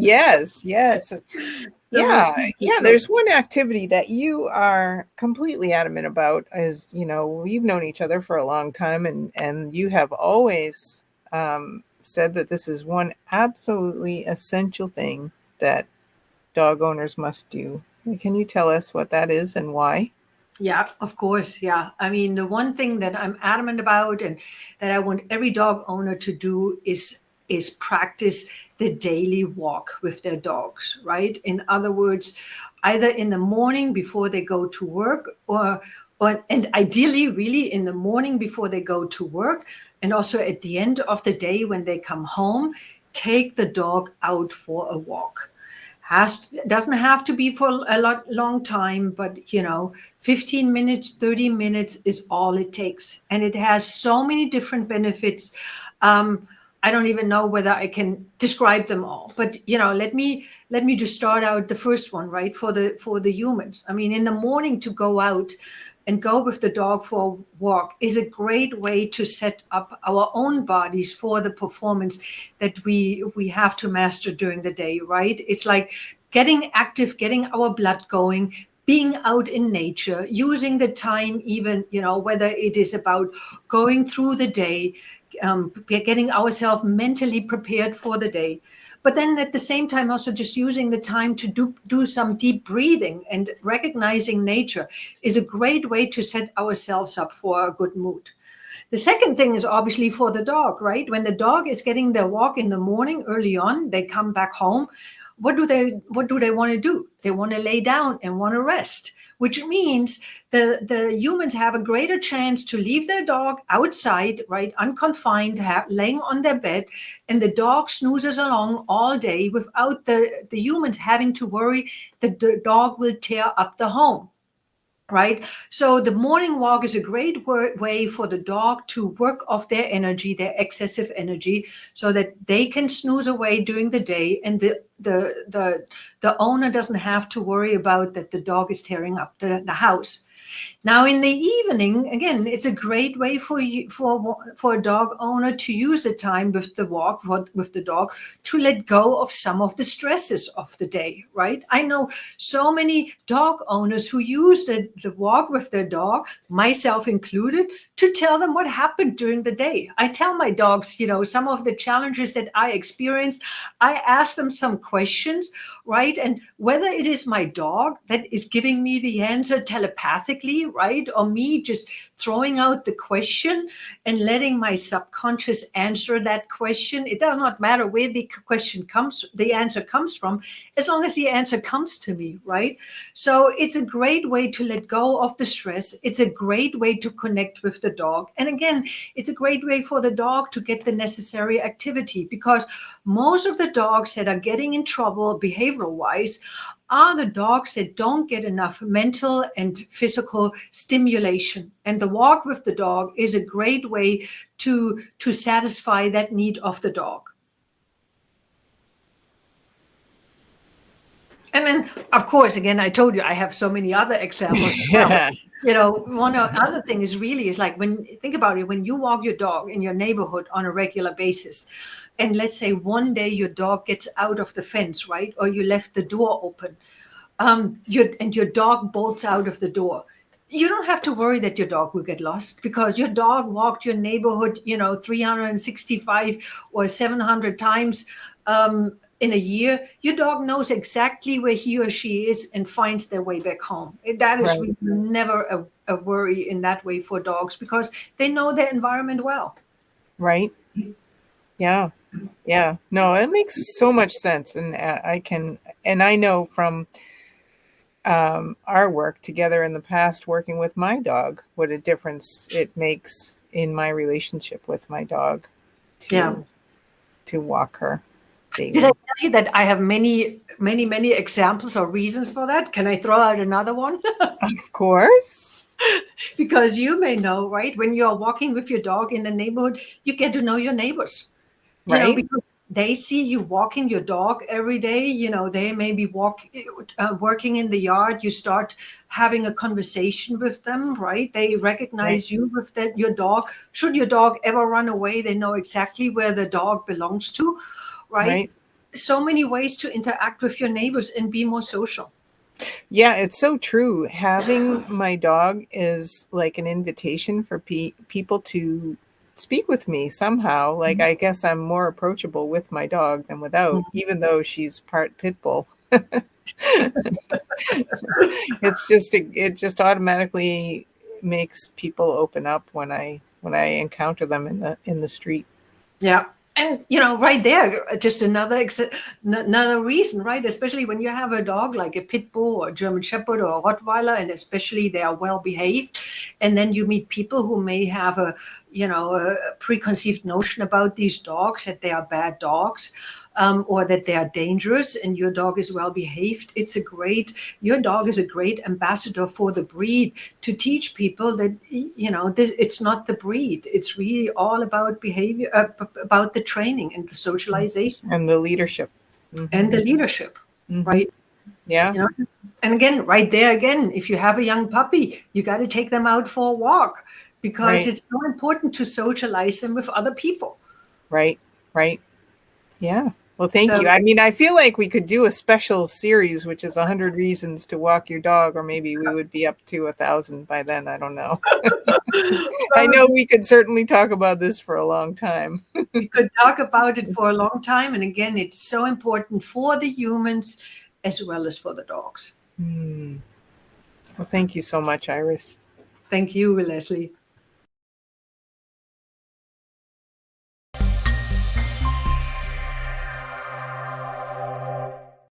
Yes, yes. So we'll Yeah, see. yeah. There's one activity that you are completely adamant about, as you know, we've known each other for a long time, and you have always said that this is one absolutely essential thing that dog owners must do. Can you tell us what that is and why? Yeah, of course. Yeah. I mean, the one thing that I'm adamant about and that I want every dog owner to do is practice the daily walk with their dogs, right? In other words, either in the morning before they go to work or and ideally really in the morning before they go to work and also at the end of the day when they come home, take the dog out for a walk. Doesn't have to be for a long time, but 15 minutes, 30 minutes is all it takes, and it has so many different benefits. I don't even know whether I can describe them all, but let me just start out the first one, right? For the humans, I mean, in the morning to go out and go with the dog for a walk is a great way to set up our own bodies for the performance that we have to master during the day, right? It's like getting active, getting our blood going, being out in nature, using the time, even whether it is about going through the day, getting ourselves mentally prepared for the day, but then at the same time also just using the time to do some deep breathing and recognizing nature is a great way to set ourselves up for a good mood. The second thing is obviously for the dog, right? When the dog is getting their walk in the morning early on, they come back home. What do they want to do? They want to lay down and want to rest, which means the humans have a greater chance to leave their dog outside, right, unconfined, laying on their bed, and the dog snoozes along all day without the humans having to worry that the dog will tear up the home. Right. So the morning walk is a great way for the dog to work off their energy, their excessive energy, so that they can snooze away during the day, and the owner doesn't have to worry about that the dog is tearing up the house. Now, in the evening, again, it's a great way for a dog owner to use the time with the walk with the dog to let go of some of the stresses of the day. Right? I know so many dog owners who use the walk with their dog, myself included, to tell them what happened during the day. I tell my dogs, some of the challenges that I experienced. I ask them some questions, right? And whether it is my dog that is giving me the answer telepathically, right? Or me just throwing out the question and letting my subconscious answer that question. It does not matter where the answer comes from, as long as the answer comes to me, right? So it's a great way to let go of the stress. It's a great way to connect with the dog. And again, it's a great way for the dog to get the necessary activity, because most of the dogs that are getting in trouble behavioral wise are the dogs that don't get enough mental and physical stimulation. And the walk with the dog is a great way to satisfy that need of the dog. And then, of course, again, I told you I have so many other examples as well. But, one other thing is like, when think about it, when you walk your dog in your neighborhood on a regular basis, and let's say one day your dog gets out of the fence, right, or you left the door open, your dog bolts out of the door. You don't have to worry that your dog will get lost, because your dog walked your neighborhood, 365 or 700 times in a year. Your dog knows exactly where he or she is and finds their way back home. That is Right. really never a worry in that way for dogs, because they know their environment well. Right. Yeah. Yeah. No, it makes so much sense. And I know from our work together in the past, working with my dog, what a difference it makes in my relationship with my dog Yeah. to walk her Did I daily. tell you that I have many, many, many examples or reasons for that? Can I throw out another one? Of course. Because you may know, right? When you're walking with your dog in the neighborhood, you get to know your neighbors, Right. because they see you walking your dog every day. They may be working in the yard. You start having a conversation with them, right? They Right. recognize you with your dog. Should your dog ever run away, they know exactly where the dog belongs to, right? Right. so many ways to interact with your neighbors and be more social. Yeah, it's so true. Having my dog is like an invitation for people to speak with me somehow. Like, I guess I'm more approachable with my dog than without, even though she's part pit bull. It just automatically makes people open up when I encounter them in the street. Yeah. And right there, just another reason, right? Especially when you have a dog like a pit bull or German Shepherd or a Rottweiler, and especially they are well behaved, and then you meet people who may have a preconceived notion about these dogs, that they are bad dogs, or that they are dangerous, and your dog is well behaved. Your dog is a great ambassador for the breed, to teach people that it's not the breed. It's really all about behavior, about the training and the socialization And the leadership. and the leadership, right? Yeah. And again, right there again, if you have a young puppy, you got to take them out for a walk, because Right. it's so important to socialize them with other people. Right. Yeah. Well, thank So you. I mean, I feel like we could do a special series, which is 100 reasons to walk your dog, or maybe we would be up to 1,000 by then. I don't know. I know we could certainly talk about this for a long time. we could talk about it for a long time. And again, it's so important for the humans as well as for the dogs. Well, thank you so much, Iris. Thank you, Leslie.